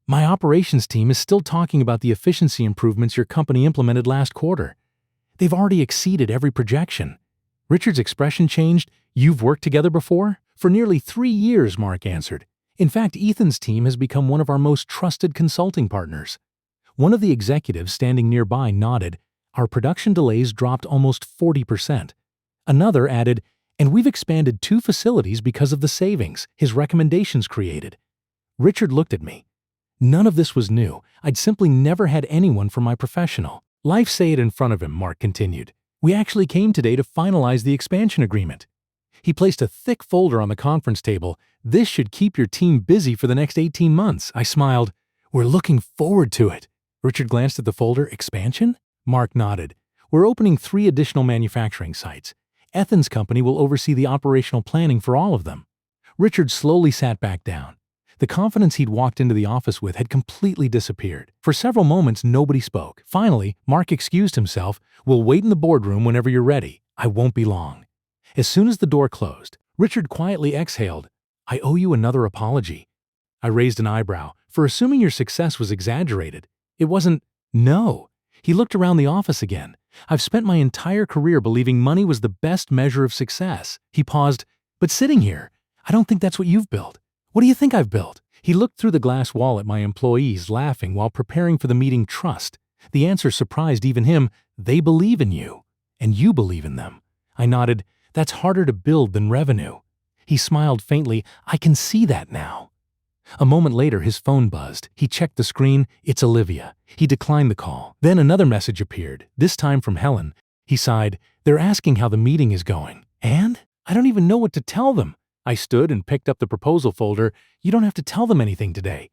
"My operations team is still talking about the efficiency improvements your company implemented last quarter. They've already exceeded every projection." Richard's expression changed. "You've worked together before?" "For nearly 3 years," Mark answered. "In fact, Ethan's team has become one of our most trusted consulting partners." One of the executives standing nearby nodded. "Our production delays dropped almost 40%. Another added, "And we've expanded 2 facilities because of the savings his recommendations created." Richard looked at me. None of this was new. I'd simply never had anyone from my professional Life say it in front of him, Mark continued. We actually came today to finalize the expansion agreement. He placed a thick folder on the conference table. This should keep your team busy for the next 18 months. I smiled. We're looking forward to it. Richard glanced at the folder. Expansion? Mark nodded. We're opening 3 additional manufacturing sites. Ethan's company will oversee the operational planning for all of them. Richard slowly sat back down. The confidence he'd walked into the office with had completely disappeared. For several moments, nobody spoke. Finally, Mark excused himself. We'll wait in the boardroom whenever you're ready. I won't be long. As soon as the door closed, Richard quietly exhaled. I owe you another apology. I raised an eyebrow, for assuming your success was exaggerated. It wasn't. No. He looked around the office again. I've spent my entire career believing money was the best measure of success. He paused. But sitting here, I don't think that's what you've built. What do you think I've built? He looked through the glass wall at my employees, laughing while preparing for the meeting. Trust. The answer surprised even him. They believe in you, and you believe in them. I nodded. That's harder to build than revenue. He smiled faintly. I can see that now. A moment later, his phone buzzed. He checked the screen. It's Olivia. He declined the call. Then another message appeared, this time from Helen. He sighed. They're asking how the meeting is going. And? I don't even know what to tell them. I stood and picked up the proposal folder. You don't have to tell them anything today.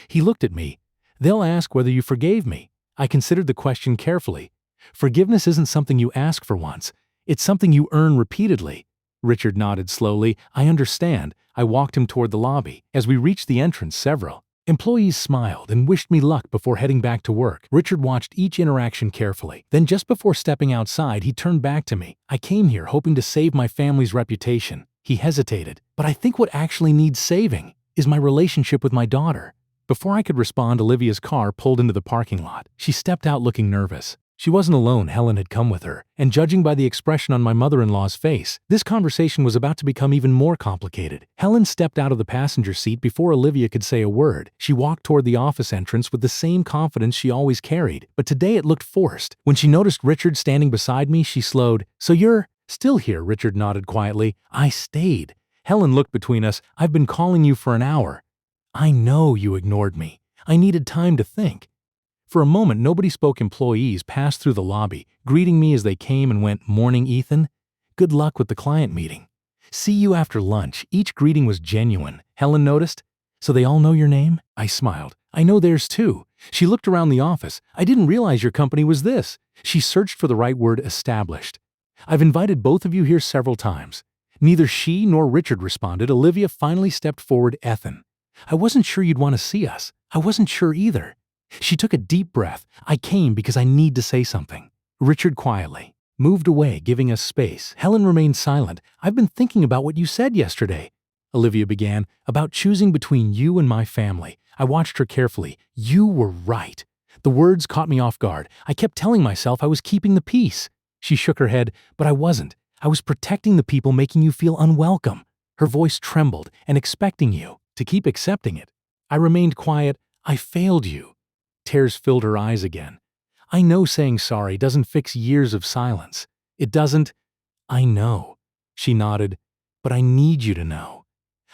He looked at me. They'll ask whether you forgave me. I considered the question carefully. Forgiveness isn't something you ask for once. It's something you earn repeatedly. Richard nodded slowly. I understand. I walked him toward the lobby. As we reached the entrance, several employees smiled and wished me luck before heading back to work. Richard watched each interaction carefully. Then just before stepping outside, he turned back to me. I came here hoping to save my family's reputation. He hesitated. But I think what actually needs saving is my relationship with my daughter. Before I could respond, Olivia's car pulled into the parking lot. She stepped out looking nervous. She wasn't alone. Helen had come with her, and judging by the expression on my mother-in-law's face, this conversation was about to become even more complicated. Helen stepped out of the passenger seat before Olivia could say a word. She walked toward the office entrance with the same confidence she always carried, but today it looked forced. When she noticed Richard standing beside me, she slowed. So you're still here? Richard nodded quietly. I stayed. Helen looked between us. I've been calling you for an hour. I know you ignored me. I needed time to think. For a moment, nobody spoke. Employees passed through the lobby, greeting me as they came and went. Morning, Ethan. Good luck with the client meeting. See you after lunch. Each greeting was genuine. Helen noticed. So they all know your name? I smiled. I know theirs too. She looked around the office. I didn't realize your company was this. She searched for the right word. Established. I've invited both of you here several times. Neither she nor Richard responded. Olivia finally stepped forward. Ethan. I wasn't sure you'd want to see us. I wasn't sure either. She took a deep breath. I came because I need to say something. Richard quietly moved away, giving us space. Helen remained silent. I've been thinking about what you said yesterday. Olivia began, about choosing between you and my family. I watched her carefully. You were right. The words caught me off guard. I kept telling myself I was keeping the peace. She shook her head, but I wasn't. I was protecting the people making you feel unwelcome. Her voice trembled, and expecting you to keep accepting it. I remained quiet. I failed you. Tears filled her eyes again. I know saying sorry doesn't fix years of silence. It doesn't. I know. She nodded. But I need you to know.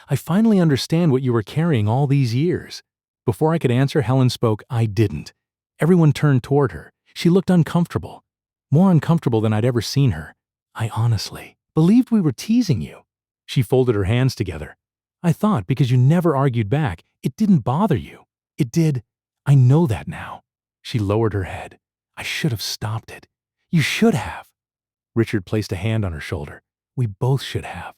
I finally understand what you were carrying all these years. Before I could answer, Helen spoke. I didn't. Everyone turned toward her. She looked uncomfortable. More uncomfortable than I'd ever seen her. I honestly believed we were teasing you. She folded her hands together. I thought because you never argued back, it didn't bother you. It did. I know that now. She lowered her head. I should have stopped it. You should have. Richard placed a hand on her shoulder. We both should have.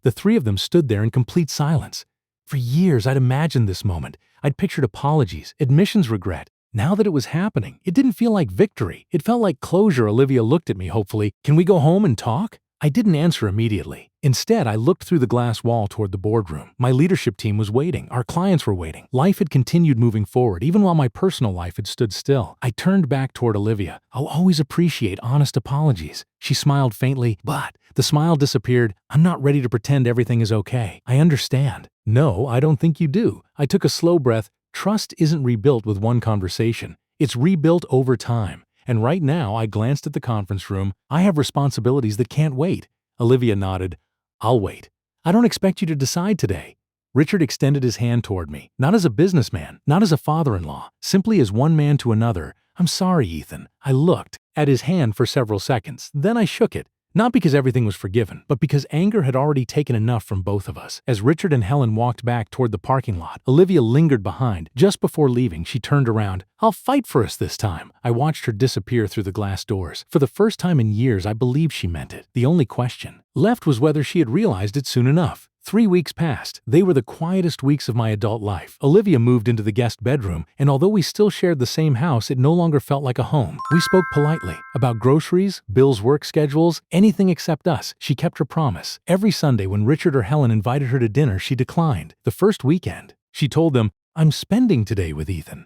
The 3 of them stood there in complete silence. For years, I'd imagined this moment. I'd pictured apologies, admissions, regret. Now that it was happening, it didn't feel like victory. It felt like closure. Olivia looked at me hopefully. Can we go home and talk? I didn't answer immediately. Instead, I looked through the glass wall toward the boardroom. My leadership team was waiting. Our clients were waiting. Life had continued moving forward, even while my personal life had stood still. I turned back toward Olivia. I'll always appreciate honest apologies. She smiled faintly, but the smile disappeared. I'm not ready to pretend everything is okay. I understand. No, I don't think you do. I took a slow breath. Trust isn't rebuilt with one conversation. It's rebuilt over time. And right now, I glanced at the conference room. I have responsibilities that can't wait. Olivia nodded. I'll wait. I don't expect you to decide today. Richard extended his hand toward me, not as a businessman, not as a father-in-law, simply as one man to another. I'm sorry, Ethan. I looked at his hand for several seconds. Then I shook it. Not because everything was forgiven, but because anger had already taken enough from both of us. As Richard and Helen walked back toward the parking lot, Olivia lingered behind. Just before leaving, she turned around. "I'll fight for us this time." I watched her disappear through the glass doors. For the first time in years, I believed she meant it. The only question left was whether she had realized it soon enough. 3 weeks passed. They were the quietest weeks of my adult life. Olivia moved into the guest bedroom, and although we still shared the same house, it no longer felt like a home. We spoke politely about groceries, Bill's work schedules, anything except us. She kept her promise. Every Sunday when Richard or Helen invited her to dinner, she declined. The first weekend, she told them, "I'm spending today with Ethan."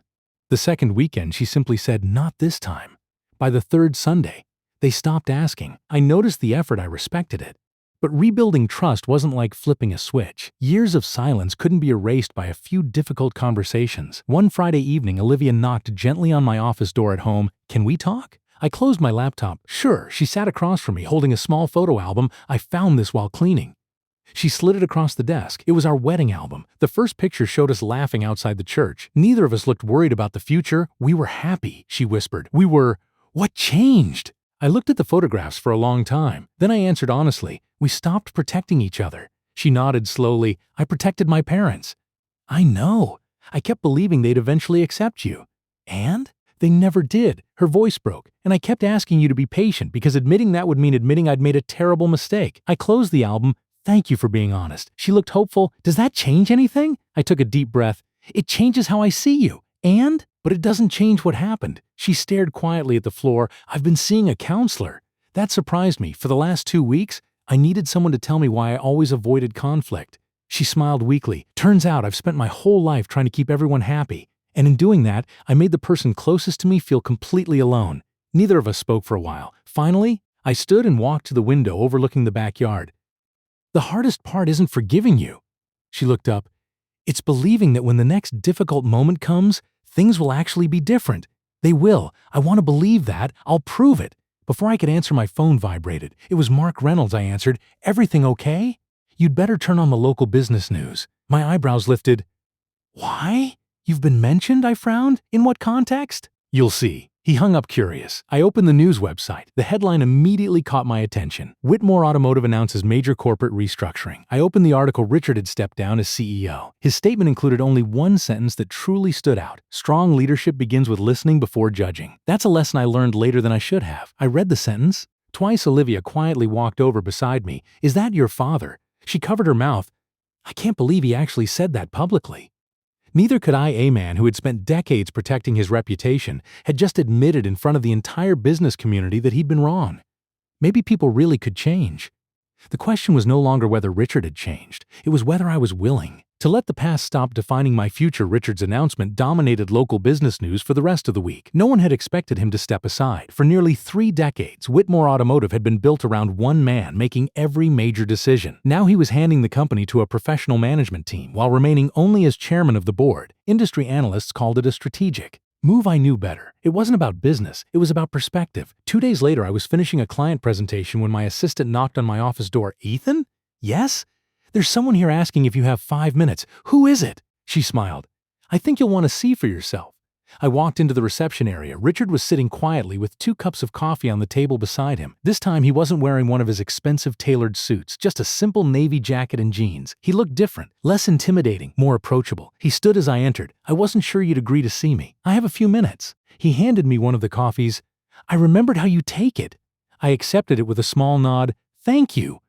The second weekend, she simply said, "Not this time." By the third Sunday, they stopped asking. I noticed the effort. I respected it. But rebuilding trust wasn't like flipping a switch. Years of silence couldn't be erased by a few difficult conversations. One Friday evening, Olivia knocked gently on my office door at home. "Can we talk?" I closed my laptop. "Sure." She sat across from me, holding a small photo album. "I found this while cleaning." She slid it across the desk. It was our wedding album. The first picture showed us laughing outside the church. Neither of us looked worried about the future. "We were happy," she whispered. What changed?" I looked at the photographs for a long time. Then I answered honestly, "We stopped protecting each other." She nodded slowly. "I protected my parents." "I know. I kept believing they'd eventually accept you." "And?" "They never did." Her voice broke. "And I kept asking you to be patient because admitting that would mean admitting I'd made a terrible mistake." I closed the album. "Thank you for being honest." She looked hopeful. "Does that change anything?" I took a deep breath. "It changes how I see you." "And?" "But it doesn't change what happened." She stared quietly at the floor. "I've been seeing a counselor." That surprised me. For the last 2 weeks, I needed someone to tell me why I always avoided conflict. She smiled weakly. "Turns out I've spent my whole life trying to keep everyone happy. And in doing that, I made the person closest to me feel completely alone." Neither of us spoke for a while. Finally, I stood and walked to the window overlooking the backyard. "The hardest part isn't forgiving you." She looked up. "It's believing that when the next difficult moment comes, things will actually be different." "They will. I want to believe that. I'll prove it." Before I could answer, my phone vibrated. It was Mark Reynolds. I answered. "Everything okay?" "You'd better turn on the local business news." My eyebrows lifted. "Why? You've been mentioned?" I frowned. "In what context?" "You'll see." He hung up curious. I opened the news website. The headline immediately caught my attention. "Whitmore Automotive announces major corporate restructuring." I opened the article. Richard had stepped down as CEO. His statement included only one sentence that truly stood out. "Strong leadership begins with listening before judging." That's a lesson I learned later than I should have. I read the sentence. Twice Olivia quietly walked over beside me. "Is that your father?" She covered her mouth. I can't believe he actually said that publicly. Neither could I. A man who had spent decades protecting his reputation had just admitted in front of the entire business community that he'd been wrong. Maybe people really could change. The question was no longer whether Richard had changed. It was whether I was willing to let the past stop defining my future. Richard's announcement dominated local business news for the rest of the week. No one had expected him to step aside. For nearly 3 decades, Whitmore Automotive had been built around one man making every major decision. Now he was handing the company to a professional management team while remaining only as chairman of the board. Industry analysts called it a strategic move. I knew better. It wasn't about business. It was about perspective. 2 days later, I was finishing a client presentation when my assistant knocked on my office door. "Ethan?" "Yes?" "There's someone here asking if you have 5 minutes." "Who is it?" She smiled. "I think you'll want to see for yourself." I walked into the reception area. Richard was sitting quietly with 2 cups of coffee on the table beside him. This time he wasn't wearing one of his expensive tailored suits, just a simple navy jacket and jeans. He looked different, less intimidating, more approachable. He stood as I entered. "I wasn't sure you'd agree to see me. I have a few minutes." He handed me one of the coffees. "I remembered how you take it." I accepted it with a small nod. "Thank you."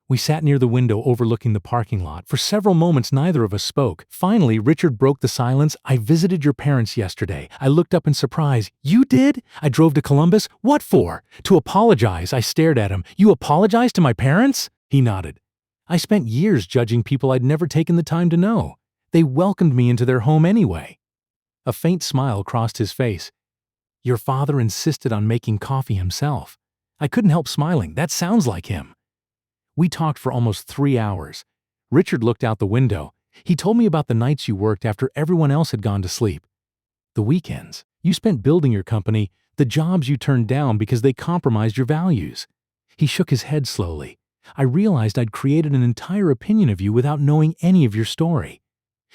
We sat near the window overlooking the parking lot. For several moments, neither of us spoke. Finally, Richard broke the silence. "I visited your parents yesterday." I looked up in surprise. "You did?" "I drove to Columbus." "What for?" "To apologize." I stared at him. "You apologized to my parents?" He nodded. "I spent years judging people I'd never taken the time to know. They welcomed me into their home anyway." A faint smile crossed his face. "Your father insisted on making coffee himself." I couldn't help smiling. That sounds like him. We talked for almost 3 hours. Richard looked out the window. He told me about the nights you worked after everyone else had gone to sleep. The weekends you spent building your company, the jobs you turned down because they compromised your values. He shook his head slowly. "I realized I'd created an entire opinion of you without knowing any of your story."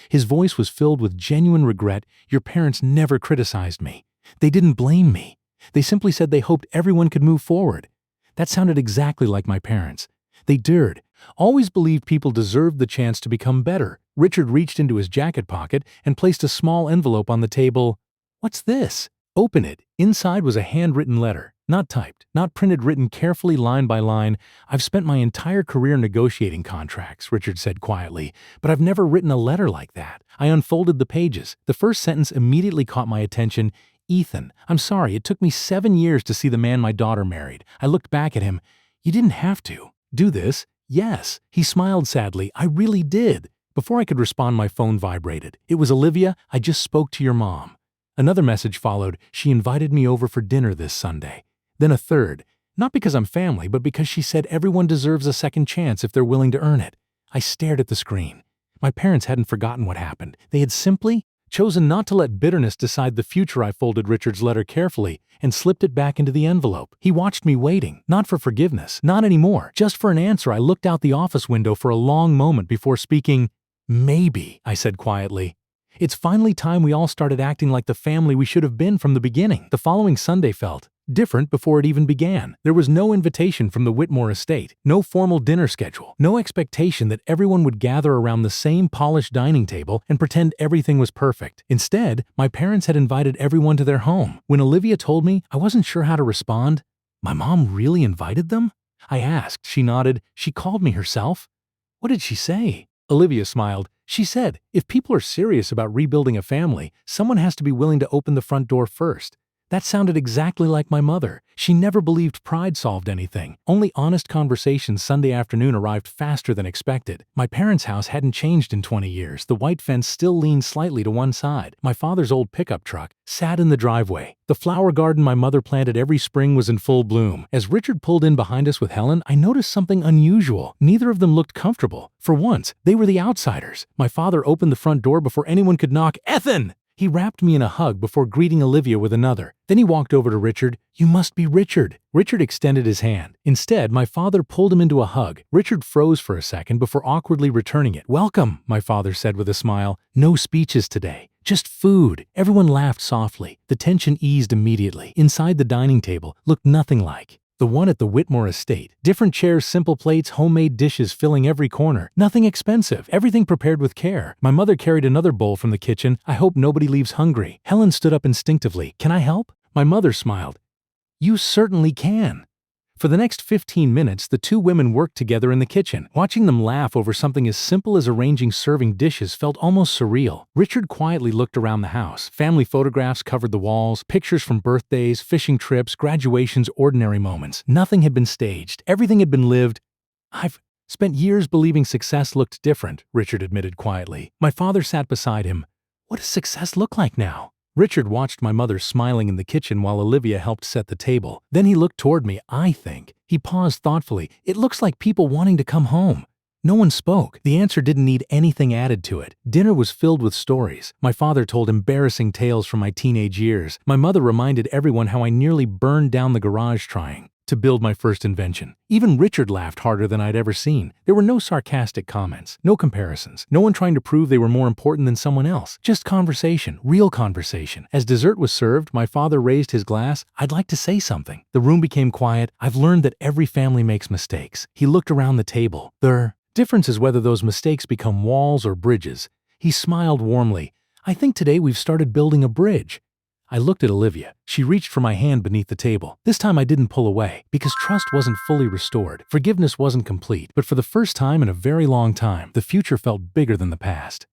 His voice was filled with genuine regret. "Your parents never criticized me. They didn't blame me. They simply said they hoped everyone could move forward. That sounded exactly like my parents. They dared, always believed people deserved the chance to become better. Richard reached into his jacket pocket and placed a small envelope on the table. "What's this?" "Open it." Inside was a handwritten letter. Not typed, not printed, written carefully line by line. "I've spent my entire career negotiating contracts," Richard said quietly, "but I've never written a letter like that." I unfolded the pages. The first sentence immediately caught my attention. "Ethan, I'm sorry, it took me 7 years to see the man my daughter married." I looked back at him. "You didn't have to do this." "Yes." He smiled sadly. "I really did." Before I could respond, my phone vibrated. It was Olivia. "I just spoke to your mom." Another message followed. "She invited me over for dinner this Sunday." Then a third. "Not because I'm family, but because she said everyone deserves a second chance if they're willing to earn it." I stared at the screen. My parents hadn't forgotten what happened. They had simply chosen not to let bitterness decide the future. I folded Richard's letter carefully and slipped it back into the envelope. He watched me waiting, not for forgiveness, not anymore, just for an answer. I looked out the office window for a long moment before speaking. "Maybe," I said quietly. "It's finally time we all started acting like the family we should have been from the beginning." The following Sunday felt different before it even began. There was no invitation from the Whitmore estate, no formal dinner schedule, no expectation that everyone would gather around the same polished dining table and pretend everything was perfect. Instead, my parents had invited everyone to their home. When Olivia told me, I wasn't sure how to respond. "My mom really invited them?" I asked. She nodded. "She called me herself." "What did she say?" Olivia smiled. "She said, if people are serious about rebuilding a family, someone has to be willing to open the front door first." That sounded exactly like my mother. She never believed pride solved anything. Only honest conversations. Sunday afternoon arrived faster than expected. My parents' house hadn't changed in 20 years. The white fence still leaned slightly to one side. My father's old pickup truck sat in the driveway. The flower garden my mother planted every spring was in full bloom. As Richard pulled in behind us with Helen, I noticed something unusual. Neither of them looked comfortable. For once, they were the outsiders. My father opened the front door before anyone could knock. "Ethan!" He wrapped me in a hug before greeting Olivia with another. Then he walked over to Richard. "You must be Richard." Richard extended his hand. Instead, my father pulled him into a hug. Richard froze for a second before awkwardly returning it. "Welcome," my father said with a smile. "No speeches today. Just food." Everyone laughed softly. The tension eased immediately. Inside the dining table looked nothing like the one at the Whitmore estate. Different chairs, simple plates, homemade dishes filling every corner. Nothing expensive. Everything prepared with care. My mother carried another bowl from the kitchen. "I hope nobody leaves hungry." Helen stood up instinctively. "Can I help?" My mother smiled. "You certainly can." For the next 15 minutes, the two women worked together in the kitchen. Watching them laugh over something as simple as arranging serving dishes felt almost surreal. Richard quietly looked around the house. Family photographs covered the walls, pictures from birthdays, fishing trips, graduations, ordinary moments. Nothing had been staged. Everything had been lived. "I've spent years believing success looked different," Richard admitted quietly. My father sat beside him. "What does success look like now?" Richard watched my mother smiling in the kitchen while Olivia helped set the table. Then he looked toward me. "I think." He paused thoughtfully. "It looks like people wanting to come home." No one spoke. The answer didn't need anything added to it. Dinner was filled with stories. My father told embarrassing tales from my teenage years. My mother reminded everyone how I nearly burned down the garage trying to build my first invention. Even Richard laughed harder than I'd ever seen. There were no sarcastic comments, no comparisons, no one trying to prove they were more important than someone else. Just conversation, real conversation. As dessert was served, my father raised his glass. "I'd like to say something." The room became quiet. "I've learned that every family makes mistakes." He looked around the table. "The difference is whether those mistakes become walls or bridges." He smiled warmly. "I think today we've started building a bridge." I looked at Olivia. She reached for my hand beneath the table. This time I didn't pull away, because trust wasn't fully restored. Forgiveness wasn't complete, but for the first time in a very long time, the future felt bigger than the past.